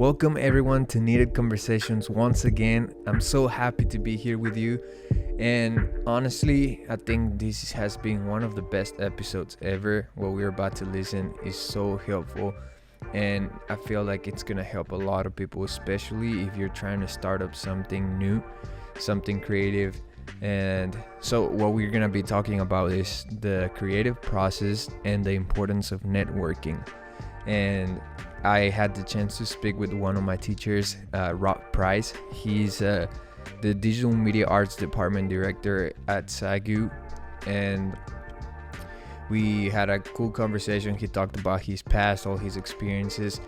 Welcome everyone to Needed Conversations once again. I'm so happy to be here with you. And honestly, I think this has been one of the best episodes ever. What we're about to listen is so helpful. And I feel like it's going to help a lot of people, especially if you're trying to start up something new, something creative. And so what we're going to be talking about is the creative process and the importance of networking. And I had the chance to speak with one of my teachers, Rob Price. He's the Digital Media Arts Department Director at SAGU. And we had a cool conversation. He talked about his past, all his experiences,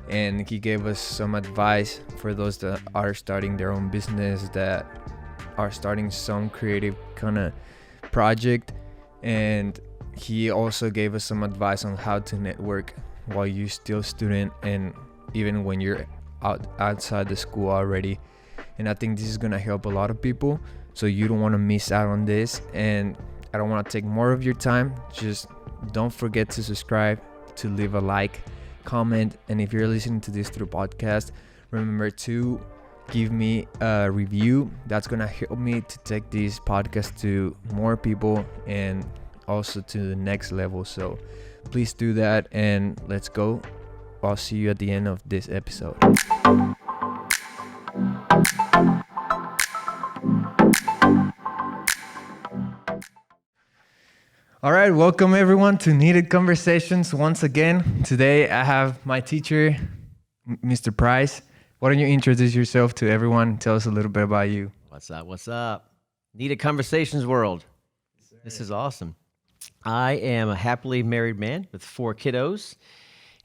and he gave us some advice for those that are starting their own business, that are starting some creative kind of project. And he also gave us some advice on how to network while you're still a student and even when you're outside the school already. And I think this is gonna help a lot of people, so you don't want to miss out on this. And I don't want to take more of your time. Just don't forget to subscribe, to leave a like, comment, and if you're listening to this through podcast, remember to give me a review. That's gonna help me to take this podcast to more people and also to the next level. So please do that, and let's go. I'll see you at the end of this episode. All right, welcome everyone to Needed Conversations once again. Today I have my teacher, Mr. Price. Why don't you introduce yourself to everyone? Tell us a little bit about you. What's up? Needed Conversations world. This is awesome. I am a happily married man with 4 kiddos,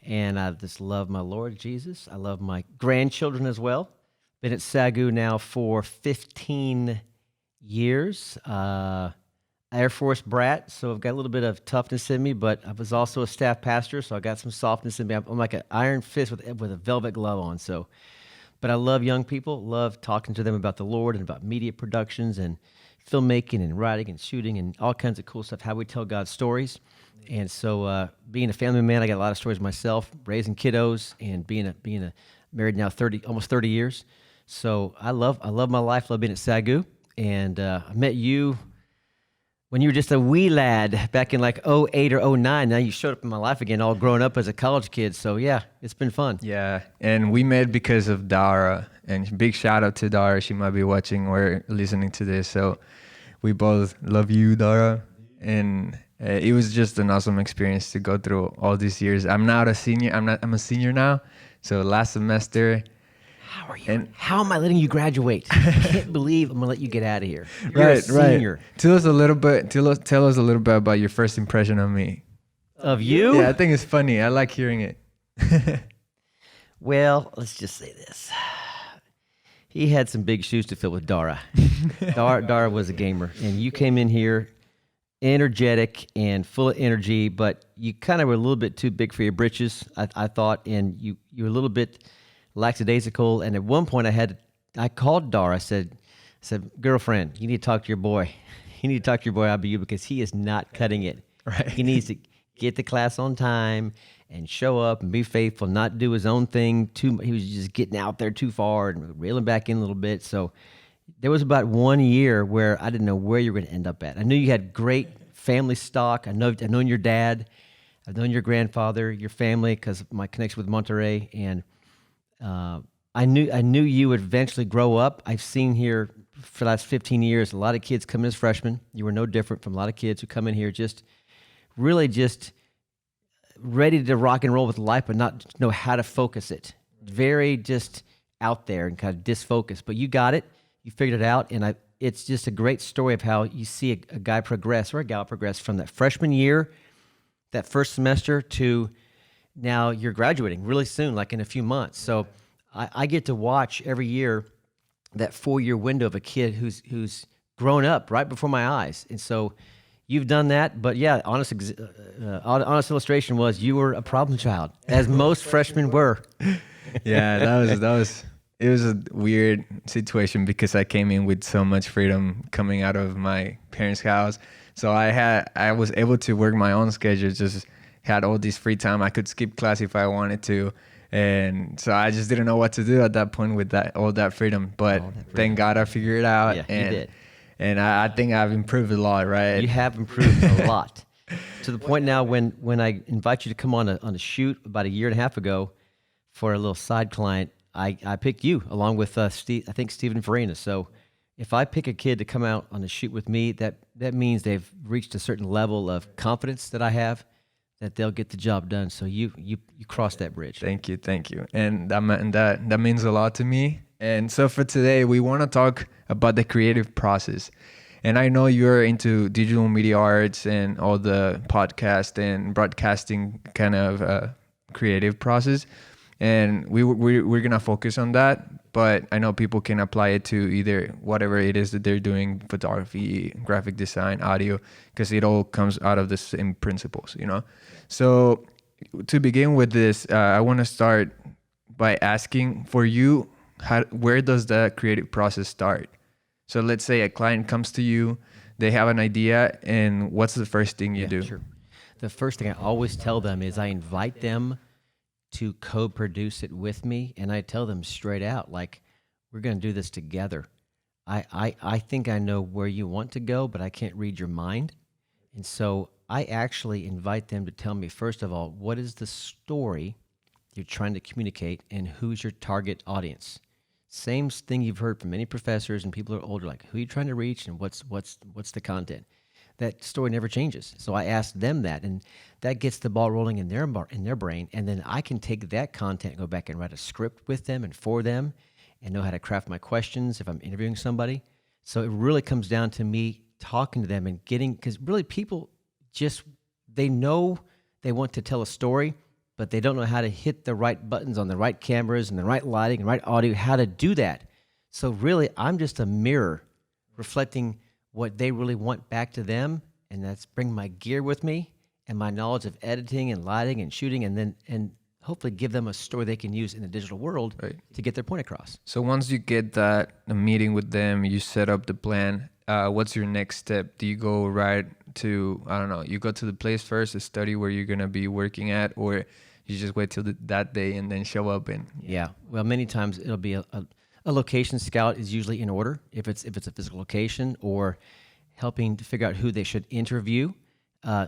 and I just love my Lord Jesus. I love my grandchildren as well. Been at SAGU now for 15 years. Air Force brat, so I've got a little bit of toughness in me, but I was also a staff pastor, so I got some softness in me. I'm like an iron fist with a velvet glove on. But I love young people, love talking to them about the Lord and about media productions and filmmaking and writing and shooting and all kinds of cool stuff, how we tell God's stories. And so being a family man, I got a lot of stories myself, raising kiddos and being a married now almost 30 years. So I love my life, love being at SAGU. And I met you when you were just a wee lad back in like 08 or 09. Now you showed up in my life again, all grown up as a college kid. So yeah, it's been fun. Yeah, and we met because of Dara. And big shout out to Dara. She might be watching or listening to this. So we both love you, Dara. And it was just an awesome experience to go through all these years. I'm not a senior. I'm a senior now. So last semester. How are you? And how am I letting you graduate? I can't believe I'm gonna let you get out of here. You're a senior. Right. Tell us a little bit about your first impression of me. Of you? Yeah, I think it's funny. I like hearing it. Well, let's just say this. He had some big shoes to fill with Dara. Dara was a gamer, and you came in here energetic and full of energy, but you kind of were a little bit too big for your britches, I thought, and you were a little bit lackadaisical. And at one point I called Dara. I said, girlfriend, you need to talk to your boy. You need to talk to your boy Abiud, because he is not cutting it. Right. He needs to get to class on time and show up and be faithful, not do his own thing he was just getting out there too far and reeling back in a little bit. So there was about 1 year where I didn't know where you were going to end up at. I knew you had great family stock. I've known your dad. I've known your grandfather, your family, because of my connection with Monterey. And I knew you would eventually grow up. I've seen here for the last 15 years, a lot of kids come in as freshmen. You were no different from a lot of kids who come in here just ready to rock and roll with life, but not know how to focus it. Very just out there and kind of disfocused. But you got it. You figured it out. And it's just a great story of how you see a guy progress or a gal progress from that freshman year, that first semester, to now you're graduating really soon, like in a few months. So I get to watch every year that 4-year window of a kid who's grown up right before my eyes. And so you've done that. But yeah, honest illustration was you were a problem child, as most freshmen were. Yeah, it was a weird situation because I came in with so much freedom coming out of my parents' house. So I was able to work my own schedule, just had all this free time. I could skip class if I wanted to. And so I just didn't know what to do at that point with that all that freedom. But thank God I figured it out. Yeah, and you did. and I think I've improved a lot, right? You have improved a lot to the point now when I invite you to come on a shoot about a year and a half ago for a little side client, I picked you along with Steve, I think Stephen Farina. So if I pick a kid to come out on a shoot with me, that means they've reached a certain level of confidence that I have that they'll get the job done. So you cross that bridge. Thank you. And that means a lot to me. And so for today, we want to talk about the creative process. And I know you're into digital media arts and all the podcast and broadcasting kind of creative process. And we're going to focus on that. But I know people can apply it to either whatever it is that they're doing, photography, graphic design, audio, because it all comes out of the same principles, you know? So to begin with this, I want to start by asking for you, where does the creative process start? So let's say a client comes to you, they have an idea, and what's the first thing you do? Sure. The first thing I always tell them is I invite them to co-produce it with me, and I tell them straight out, like, we're going to do this together. I think I know where you want to go, but I can't read your mind. And so I actually invite them to tell me, first of all, what is the story you're trying to communicate and who's your target audience? Same thing you've heard from many professors and people who are older, like, who are you trying to reach and what's the content? That story never changes. So I ask them that, and that gets the ball rolling in their brain, and then I can take that content and go back and write a script with them and for them and know how to craft my questions if I'm interviewing somebody. So it really comes down to me talking to them and getting, because really people just, they know they want to tell a story, but they don't know how to hit the right buttons on the right cameras and the right lighting and right audio, how to do that. So really, I'm just a mirror reflecting what they really want back to them, and that's bring my gear with me and my knowledge of editing and lighting and shooting, and hopefully give them a story they can use in the digital world to get their point across. So once you get a meeting with them, you set up the plan, what's your next step? Do you go right to, I don't know, you go to the place first to study where you're going to be working at, or you just wait till that day and then show up? And yeah, well, many times it'll be a location scout is usually in order if it's a physical location, or helping to figure out who they should interview.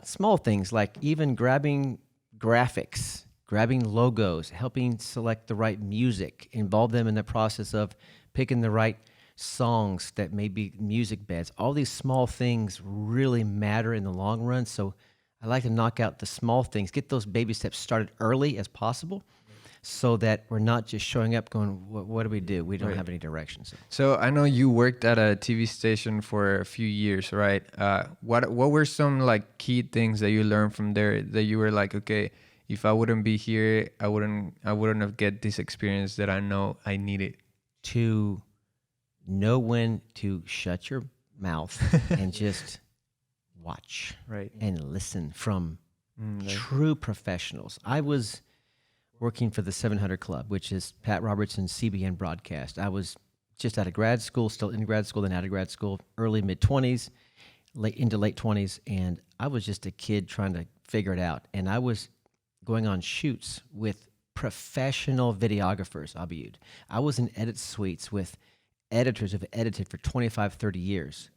Small things like even grabbing graphics, grabbing logos, helping select the right music, involve them in the process of picking the right songs that may be music beds. All these small things really matter in the long run. So I like to knock out the small things, get those baby steps started early as possible, so that we're not just showing up going, what do we do? We don't have any direction. So I know you worked at a TV station for a few years, right? What were some like key things that you learned from there that you were like, okay, if I wouldn't be here, I wouldn't have get this experience that I know I needed? To know when to shut your mouth and just watch and listen from true professionals. I was working for the 700 Club, which is Pat Robertson's CBN broadcast. I was just out of grad school, still in grad school, then out of grad school, early mid-20s, into late 20s, and I was just a kid trying to figure it out. And I was going on shoots with professional videographers, Abiud. I was in edit suites with editors who have edited for 25, 30 years,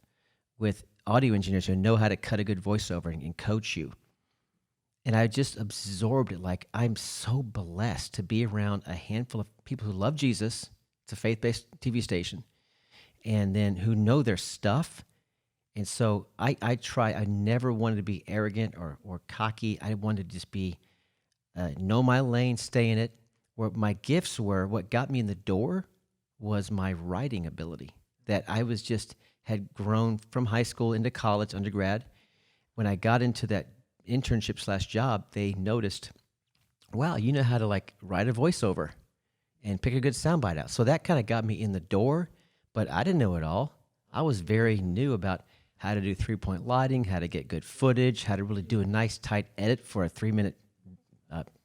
with audio engineers who know how to cut a good voiceover and coach you. And I just absorbed it. Like, I'm so blessed to be around a handful of people who love Jesus. It's a faith-based TV station. And then who know their stuff. And so I never wanted to be arrogant or cocky. I wanted to just be, know my lane, stay in it. Where my gifts were, what got me in the door was my writing ability. That I was just, had grown from high school into college, undergrad. When I got into that internship / job, they noticed, wow, you know how to like write a voiceover and pick a good soundbite out. So that kind of got me in the door, but I didn't know it all. I was very new about how to do 3-point lighting, how to get good footage, how to really do a nice tight edit for a 3-minute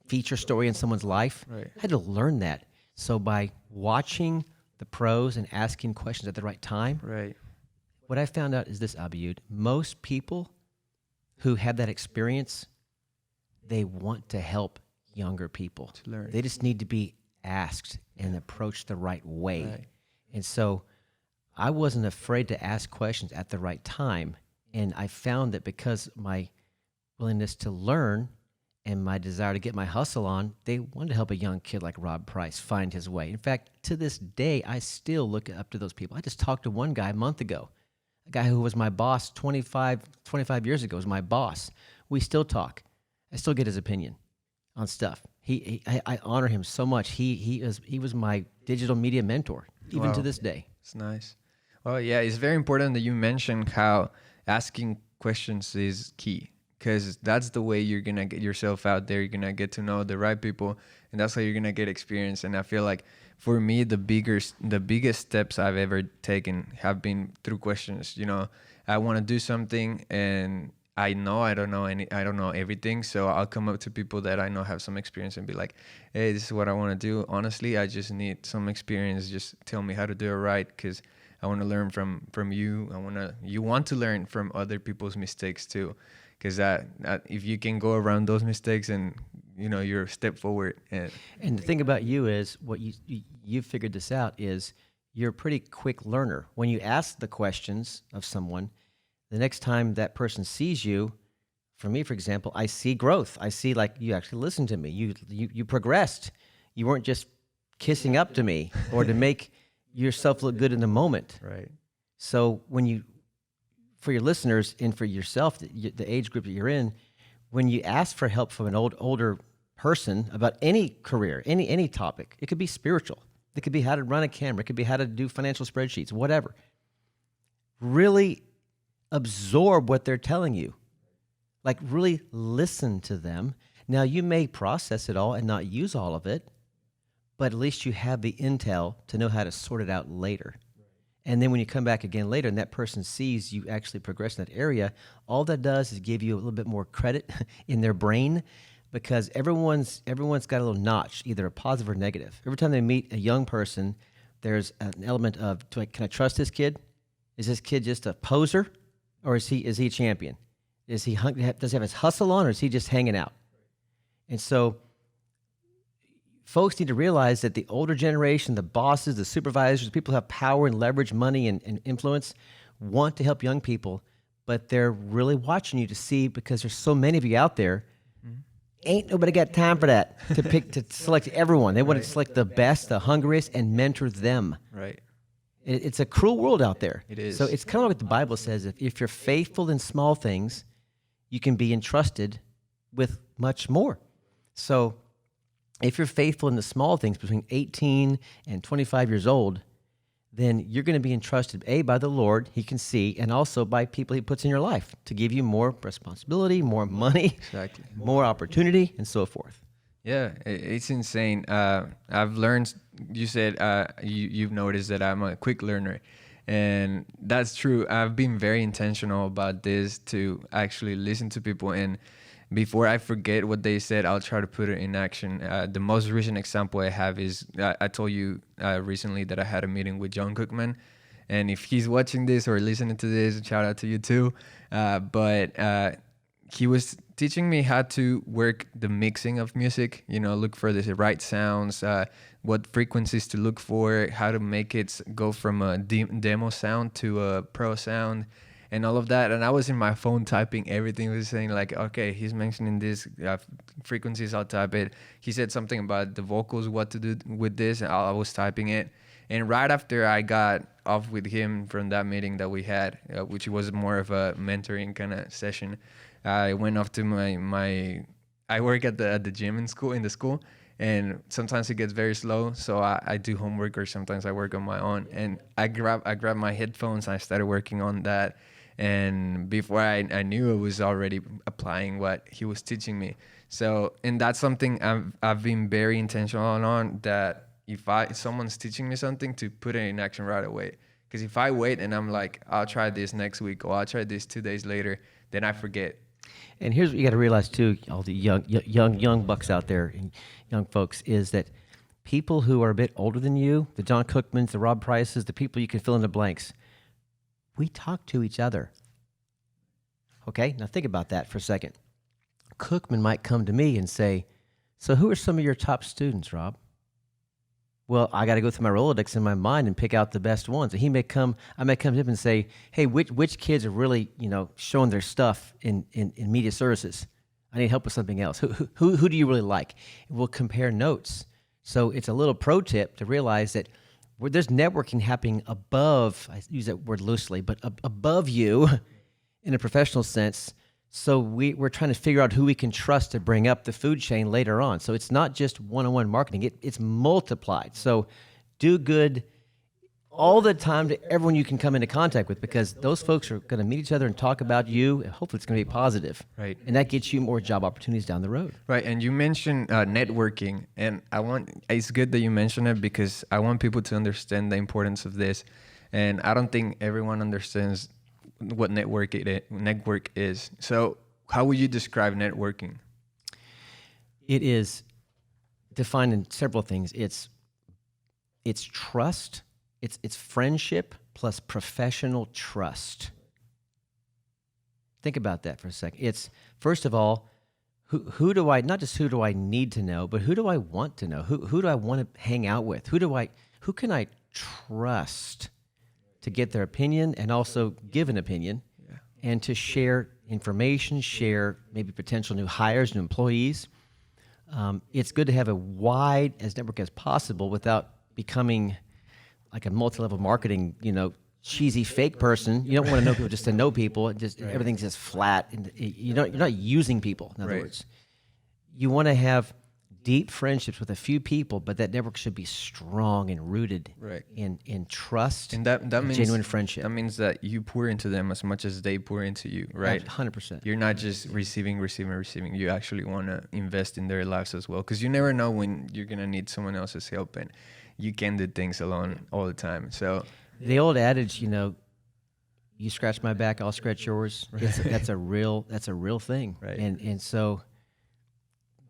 feature story in someone's life. I had to learn that. So by watching the pros and asking questions at the right time, what I found out is this, Abiud: most people who have that experience, they want to help younger people. To learn. They just need to be asked and approached the right way. Right. And so I wasn't afraid to ask questions at the right time. And I found that because my willingness to learn and my desire to get my hustle on, they wanted to help a young kid like Rob Price find his way. In fact, to this day, I still look up to those people. I just talked to one guy a month ago, a guy who was my boss 25 years ago, was my boss. We still talk. I still get his opinion on stuff. I honor him so much. He was my digital media mentor, even to this day. It's nice. Well, yeah, it's very important that you mentioned how asking questions is key, because that's the way you're going to get yourself out there. You're going to get to know the right people, and that's how you're going to get experience. And I feel like for me, the biggest steps I've ever taken have been through questions. You know, I want to do something and I don't know everything. So I'll come up to people that I know have some experience and be like, hey, this is what I want to do. Honestly, I just need some experience. Just tell me how to do it right, because I want to learn from you. You want to learn from other people's mistakes too, because if you can go around those mistakes, and you're a step forward. And the thing about you is, what you figured this out is, you're a pretty quick learner. When you ask the questions of someone, the next time that person sees you, for me, for example, I see growth. I see, like, you actually listened to me. You progressed. You weren't just kissing up to me or to make yourself look good in the moment. Right. So for your listeners and for yourself, the age group that you're in, when you ask for help from an older person about any career, any topic, it could be spiritual. It could be how to run a camera. It could be how to do financial spreadsheets, whatever. Really absorb what they're telling you. Like, really listen to them. Now, you may process it all and not use all of it, but at least you have the intel to know how to sort it out later. And then when you come back again later and that person sees you actually progress in that area, all that does is give you a little bit more credit in their brain, because everyone's got a little notch, either a positive or negative. Every time they meet a young person, there's an element of, can I trust this kid? Is this kid just a poser, or is he a champion? Does he have his hustle on, or is he just hanging out? And so folks need to realize that the older generation, the bosses, the supervisors, the people who have power and leverage, money and influence, want to help young people, but they're really watching you to see, because there's so many of you out there. Ain't nobody got time for that, to select everyone. They want to select the best, the hungriest, and mentor them. Right. It's a cruel world out there. It is. So it's kind of like the Bible says, if you're faithful in small things, you can be entrusted with much more. So if you're faithful in the small things between 18 and 25 years old, then you're going to be entrusted, A, by the Lord, he can see, and also by people he puts in your life to give you more responsibility, more money, Exactly. more opportunity, and so forth. Yeah, it's insane. I've learned, you said you've noticed that I'm a quick learner, and that's true. I've been very intentional about this, to actually listen to people, and before I forget what they said, I'll try to put it in action. The most recent example I have is, I told you recently that I had a meeting with John Cookman, and if he's watching this or listening to this, shout out to you too. But he was teaching me how to work the mixing of music, look for the right sounds, what frequencies to look for, how to make it go from a demo sound to a pro sound, and all of that. And I was in my phone typing everything. He was saying, like, okay, he's mentioning this frequencies, I'll type it. He said something about the vocals, what to do with this, and I was typing it. And right after I got off with him from that meeting that we had, which was more of a mentoring kind of session, I went off to I work at the gym in the school, and sometimes it gets very slow, so I do homework, or sometimes I work on my own. And I grabbed my headphones, and I started working on that. And before I knew, I was already applying what he was teaching me. So, and that's something I've been very intentional on, that if someone's teaching me something, to put it in action right away. Because if I wait and I'm like, I'll try this next week, or I'll try this 2 days later, then I forget. And here's what you got to realize too, all the young bucks out there, and young folks, is that people who are a bit older than you, the John Cookmans, the Rob Prices, the people you can fill in the blanks, we talk to each other. Okay, now think about that for a second. Cookman might come to me and say, So who are some of your top students, Rob? Well, I got to go through my Rolodex in my mind and pick out the best ones. And I may come to him and say, hey, which kids are really, showing their stuff in media services? I need help with something else. Who do you really like? And we'll compare notes. So it's a little pro tip to realize that there's networking happening above, I use that word loosely, but above you in a professional sense. So we're trying to figure out who we can trust to bring up the food chain later on. So it's not just one-on-one marketing. It's multiplied. So do good all the time to everyone you can come into contact with, because those folks are going to meet each other and talk about you, and hopefully it's going to be positive. Right. And that gets you more job opportunities down the road. Right, and you mentioned networking, and it's good that you mentioned it because I want people to understand the importance of this, and I don't think everyone understands what network is. So how would you describe networking? It is defined in several things. It's trust. It's friendship plus professional trust. Think about that for a second. It's, first of all, who do I, not just who do I need to know, but who do I want to know? Who do I want to hang out with? Who can I trust to get their opinion and also give an opinion, and to share information, share maybe potential new hires, new employees. It's good to have a wide as network as possible without becoming like a multi-level marketing, cheesy fake person. You don't want to know people just to know people. Everything's just flat, and you're not using people. In other words, you want to have deep friendships with a few people, but that network should be strong and rooted in trust and that means genuine friendship. That means that you pour into them as much as they pour into you, right? 100%. You're not just receiving. You actually want to invest in their lives as well, because you never know when you're going to need someone else's help, and you can't do things alone all the time. So the old adage, you scratch my back, I'll scratch yours. That's a real thing. Right. And so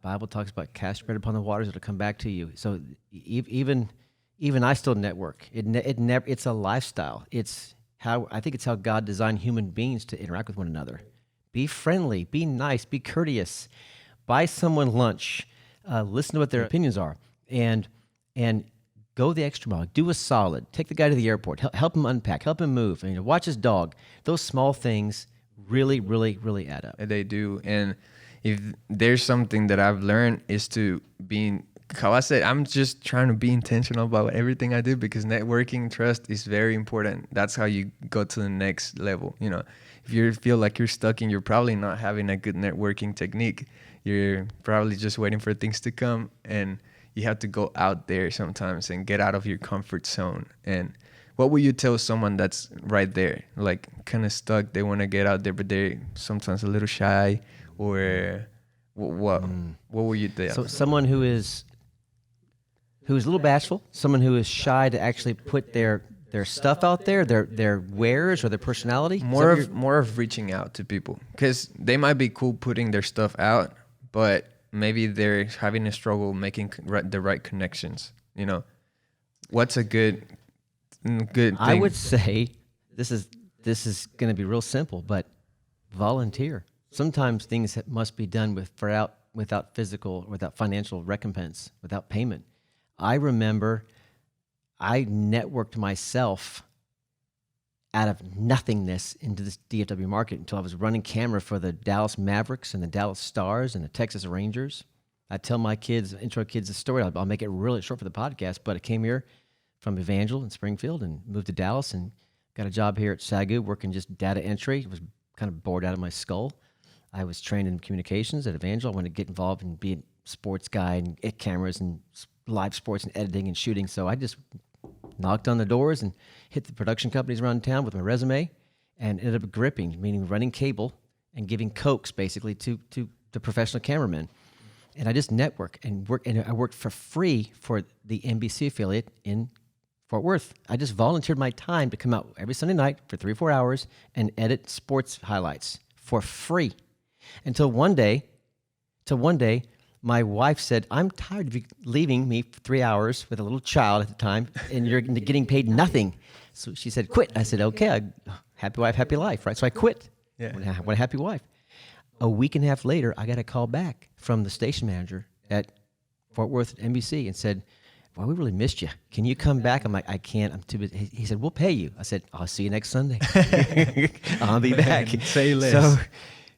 Bible talks about cast your bread upon the waters; it'll come back to you. So even I still network. It's a lifestyle. I think it's how God designed human beings to interact with one another. Be friendly, be nice, be courteous. Buy someone lunch. Listen to what their opinions are, and go the extra mile. Do a solid. Take the guy to the airport. Help him unpack. Help him move. Watch his dog. Those small things really, really, really add up. They do. And if there's something that I've learned is to how I said, I'm just trying to be intentional about everything I do, because networking, trust is very important. That's how you go to the next level. If you feel like you're stuck and you're probably not having a good networking technique, you're probably just waiting for things to come, and you have to go out there sometimes and get out of your comfort zone. And what would you tell someone that's right there, like kind of stuck? They want to get out there, but they're sometimes a little shy, or what would you tell? So someone who is a little bashful, someone who is shy to actually put their stuff out there, their wares or their personality. More of reaching out to people, because they might be cool putting their stuff out, but maybe they're having a struggle making the right connections. What's a good thing? I would say this is going to be real simple, but volunteer. Sometimes things must be done without physical, without financial recompense, without payment. I remember I networked myself out of nothingness into this DFW market until I was running camera for the Dallas Mavericks and the Dallas Stars and the Texas Rangers. I tell my intro kids the story. I'll make it really short for the podcast, but I came here from Evangel in Springfield and moved to Dallas and got a job here at Sagu working just data entry. I was kind of bored out of my skull. I was trained in communications at Evangel. I wanted to get involved in being a sports guy and get cameras and live sports and editing and shooting. So I just knocked on the doors and hit the production companies around town with my resume, and ended up gripping, meaning running cable and giving cokes basically to the professional cameramen. And I just network and I worked for free for the NBC affiliate in Fort Worth. I just volunteered my time to come out every Sunday night for 3 or 4 hours and edit sports highlights for free. Until one day, my wife said, "I'm tired of you leaving me for 3 hours with a little child at the time, and you're getting paid nothing." So she said, "Quit." I said, "Okay, happy wife, happy life," right? So I quit. Yeah. What a happy wife. A week and a half later, I got a call back from the station manager at Fort Worth NBC and said, "Well, we really missed you. Can you come back?" I'm like, "I can't. I'm too busy." He said, "We'll pay you." I said, "I'll see you next Sunday. I'll be back." Say less. So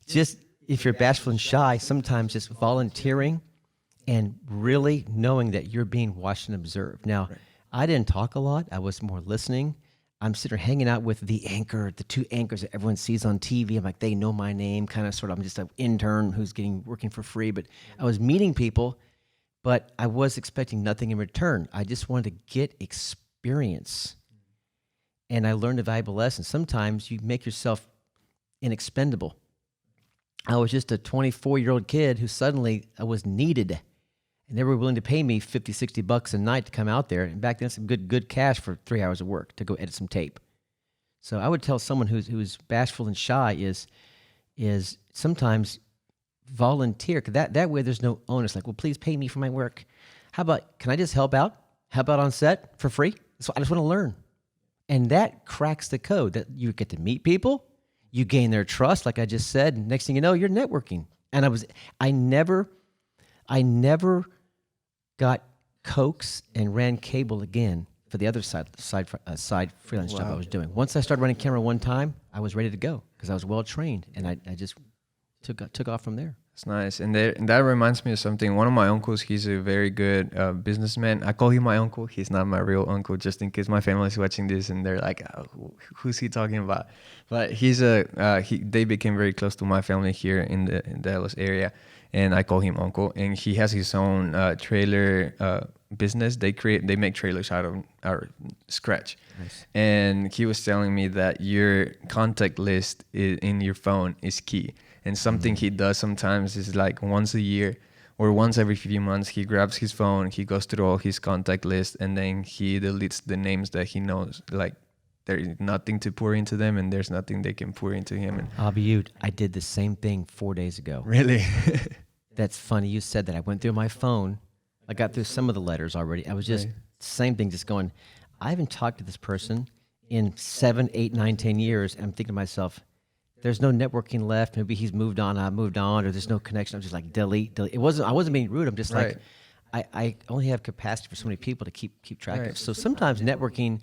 just if you're bashful and shy, sometimes just volunteering and really knowing that you're being watched and observed. Now, I didn't talk a lot. I was more listening. I'm sitting there hanging out with the anchor, the two anchors that everyone sees on TV. I'm like, they know my name, kind of sort of. I'm just an intern who's working for free. But I was meeting people, but I was expecting nothing in return. I just wanted to get experience. And I learned a valuable lesson. Sometimes you make yourself inexpendable. I was just a 24-year-old kid who suddenly I was needed. And they were willing to pay me $50, $60 a night to come out there. And back then, some good cash for 3 hours of work to go edit some tape. So I would tell someone who's bashful and shy is sometimes volunteer. 'Cause that way there's no onus. Like, well, please pay me for my work. How about, can I just help out? Help out on set for free? So I just want to learn. And that cracks the code that you get to meet people. You gain their trust, like I just said. And next thing you know, you're networking. And I never got Cokes and ran cable again for the other side freelance job I was doing. Once I started running camera one time, I was ready to go because I was well trained, and I just took off from there. It's nice. And that reminds me of something. One of my uncles, he's a very good businessman. I call him my uncle. He's not my real uncle, just in case my family's watching this and they're like, oh, who's he talking about? But they became very close to my family here in the Dallas area. And I call him uncle. And he has his own trailer business. They make trailers out of our scratch. Nice. And he was telling me that your contact list in your phone is key. And something he does sometimes is like once a year or once every few months, he grabs his phone, he goes through all his contact list, and then he deletes the names that he knows, like there's nothing to pour into them and there's nothing they can pour into him. And Abiud, I did the same thing 4 days ago. really? That's funny you said that. I went through my phone. I got through some of the letters already. I was just, same thing, just going, I haven't talked to this person in 7, 8, 9, 10 years. And I'm thinking to myself, there's no networking left. Maybe he's moved on, I moved on, or there's no connection. I'm just like, delete. I wasn't being rude. I'm just like, I only have capacity for so many people to keep track of. So sometimes networking,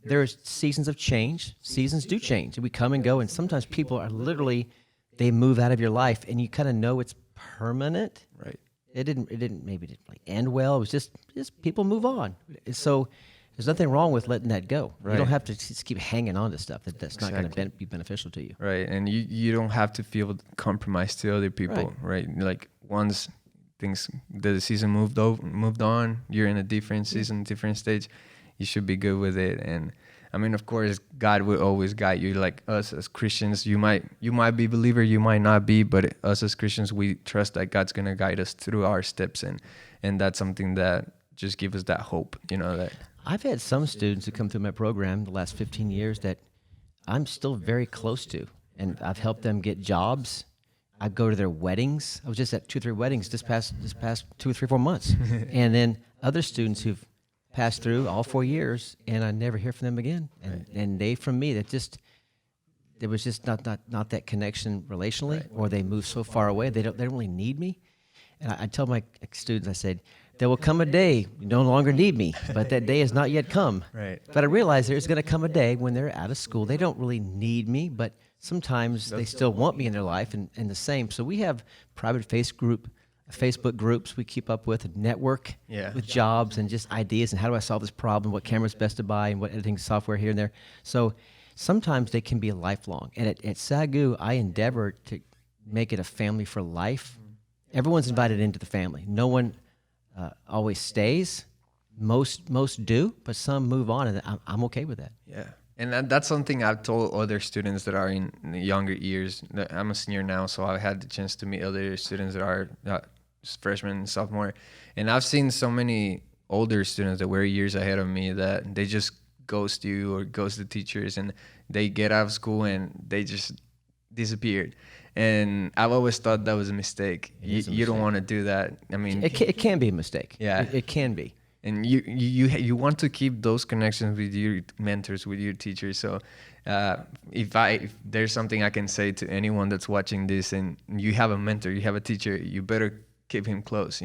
there's seasons of change. Seasons do change. We come and go, and sometimes people are literally, they move out of your life, and you kind of know it's permanent. Right. It didn't like end well. It was just people move on. So there's nothing wrong with letting that go. Right. You don't have to just keep hanging on to stuff that's not going to be beneficial to you. Right. And you don't have to feel compromised to other people, right? Like once the season moved on, you're in a different season, different stage, you should be good with it. And I mean, of course, God will always guide you. Like us as Christians, you might be a believer, you might not be, but us as Christians, we trust that God's going to guide us through our steps. And that's something that just gives us that hope, that I've had some students who come through my program the last 15 years that I'm still very close to, and I've helped them get jobs. I go to their weddings. I was just at 2 or 3 weddings this past 2 or 3, 4 months. And then other students who've passed through all 4 years, and I never hear from them again. And they, from me, there was just not that connection relationally, or they moved so far away they don't really need me. And I tell my students, I said, there will come a day you no longer need me, but that day has not yet come. Right. But I realize there's going to come a day when they're out of school. They don't really need me, but sometimes they still want me in their life, and the same. So we have private Facebook groups we keep up with, a network with jobs and just ideas and how do I solve this problem, what camera's best to buy, and what editing software here and there. So sometimes they can be lifelong. And at SAGU, I endeavor to make it a family for life. Everyone's invited into the family. No one always stays. Most do, but some move on, and I'm okay with that. Yeah. And that's something I've told other students that are in the younger years. I'm a senior now, so I had the chance to meet other students that are freshmen and sophomore. And I've seen so many older students that were years ahead of me that they just ghost you or ghost the teachers, and they get out of school and they just disappeared. And I've always thought that was a mistake. You don't want to do that. I mean, it can be a mistake. Yeah, it can be. And you want to keep those connections with your mentors, with your teachers. So if there's something I can say to anyone that's watching this, and you have a mentor, you have a teacher, you better keep him close,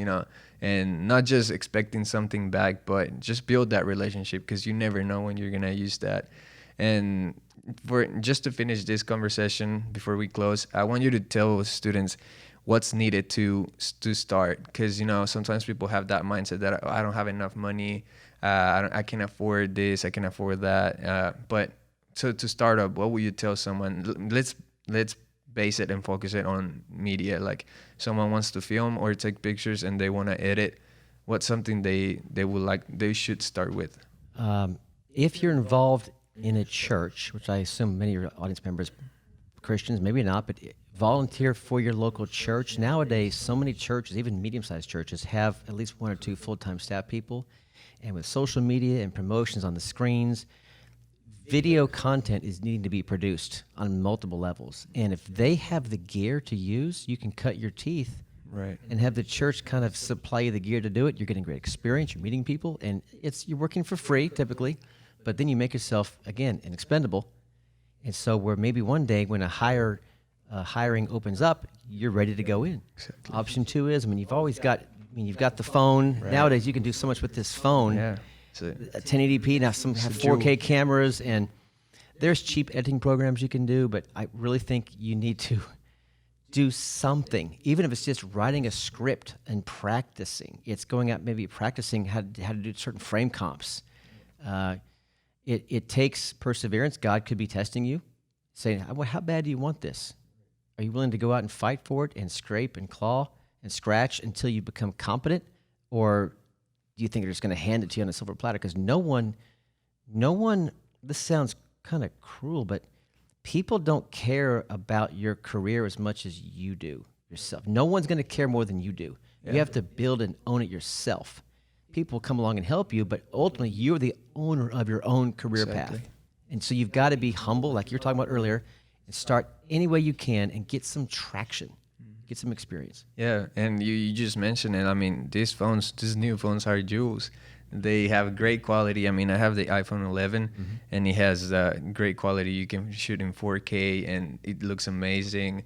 and not just expecting something back, but just build that relationship, because you never know when you're gonna use that. And for just to finish this conversation before we close, I want you to tell students what's needed to start, because sometimes people have that mindset that I don't have enough money, I can afford this, I can afford that, but to start up, what would you tell someone? Let's base it and focus it on media. Like, someone wants to film or take pictures and they want to edit, what's something they should start with? If you're involved in a church, which I assume many of your audience members Christians, maybe not, but volunteer for your local church. Nowadays, so many churches, even medium-sized churches, have at least 1 or 2 full-time staff people. And with social media and promotions on the screens, video content is needing to be produced on multiple levels. And if they have the gear to use, you can cut your teeth, right, and have the church kind of supply you the gear to do it. You're getting great experience, you're meeting people, and you're working for free typically, but then you make yourself, again, expendable. And so where maybe one day when hiring opens up, you're ready to go in. Exactly. Option 2 is, you've got the phone. Right. Nowadays you can do so much with this phone. Yeah. 1080p, now some have 4K cameras, and there's cheap editing programs you can do, but I really think you need to do something, even if it's just writing a script and practicing. It's going out, maybe practicing how to do certain frame comps. It takes perseverance. God could be testing you, saying, how bad do you want this? Are you willing to go out and fight for it and scrape and claw and scratch until you become competent? Or do you think they're just going to hand it to you on a silver platter? Because no one, this sounds kind of cruel, but people don't care about your career as much as you do yourself. No one's going to care more than you do. Yeah. You have to build and own it yourself. People come along and help you, but ultimately you're the owner of your own career path. And so you've got to be humble, like you were talking about earlier, and start any way you can and get some traction, get some experience. Yeah, and you just mentioned it. These new phones are jewels. They have great quality. I have the iPhone 11, and it has great quality. You can shoot in 4K, and it looks amazing.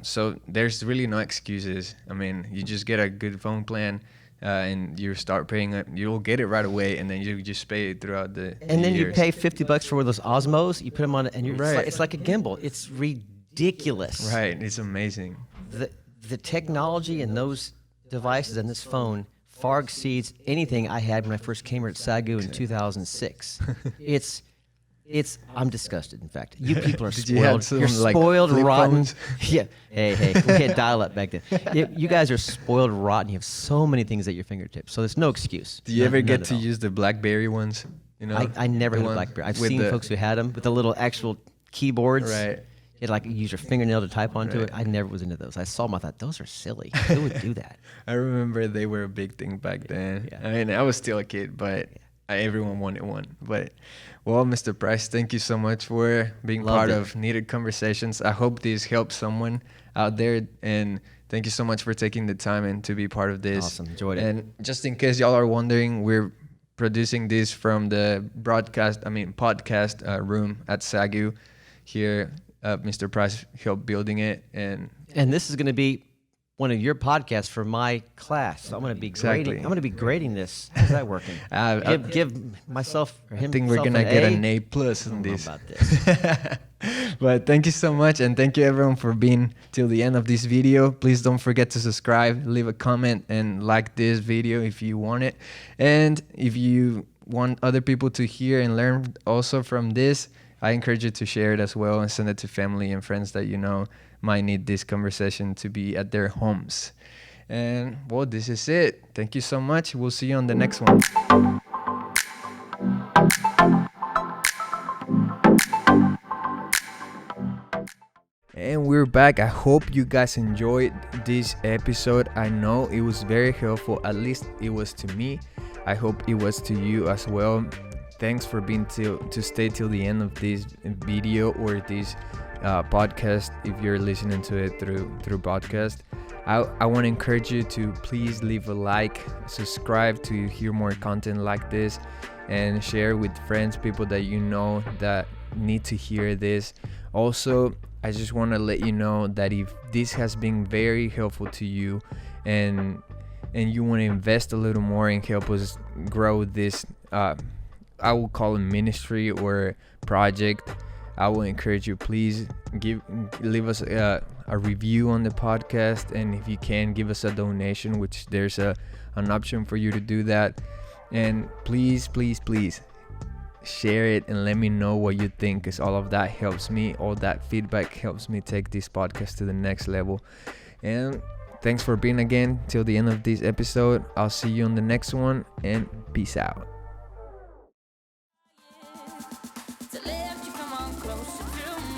So there's really no excuses. You just get a good phone plan, and you start paying it. You'll get it right away, and then you just pay it throughout the And then years. you pay $50 for one of those Osmos. You put them on, and Right. it's like a gimbal. It's ridiculous. Right, it's amazing. The technology in those devices and this phone far exceeds anything I had when I first came here at SAGU in 2006. I'm disgusted, in fact. You people are Did you have spoiled. some, You're spoiled, flip rotten. phones? Yeah. Hey, we had dial-up back then. You guys are spoiled, rotten. You have so many things at your fingertips, so there's no excuse. Do you ever None get at to all. use the BlackBerry ones? I never the had a one BlackBerry. I've with seen the- folks who had them with the little actual keyboards. Right. You had you use your fingernail to type onto Right. it. I never was into those. I saw them. I thought, those are silly. Who would do that? I remember they were a big thing back then. Yeah. I was still a kid, but everyone wanted one. But, well, Mr. Price, thank you so much for being part of Needed Conversations. I hope this helps someone out there, and thank you so much for taking the time and to be part of this. Awesome. Enjoyed it. And just in case y'all are wondering, we're producing this from the podcast room at SAGU here. Mr. Price helped building it, and this is going to be one of your podcasts for my class. So I'm going to be grading. I'm going to be grading this. How's that working? Give myself or him. I think we're gonna get an A+ on this. About this. But thank you so much, and thank you everyone for being till the end of this video. Please don't forget to subscribe, leave a comment, and like this video if you want it. And if you want other people to hear and learn also from this, I encourage you to share it as well and send it to family and friends that might need this conversation to be at their homes. And well, this is it. Thank you so much. We'll see you on the next one. And we're back. I hope you guys enjoyed this episode. I know it was very helpful. At least it was to me. I hope it was to you as well. Thanks for being to stay till the end of this video or this podcast if you're listening to it through podcast. I want to encourage you to please leave a like, subscribe to hear more content like this, and share with friends, people that you know that need to hear this. Also, I just want to let you know that if this has been very helpful to you and you want to invest a little more and help us grow this, I will call it ministry or project, I will encourage you, please leave us a review on the podcast, and if you can, give us a donation, which there's an option for you to do that. And please share it and let me know what you think, because all of that helps me. All that feedback helps me take this podcast to the next level. And thanks for being again till the end of this episode. I'll see you on the next one, and peace out. To lift you, come on closer to me.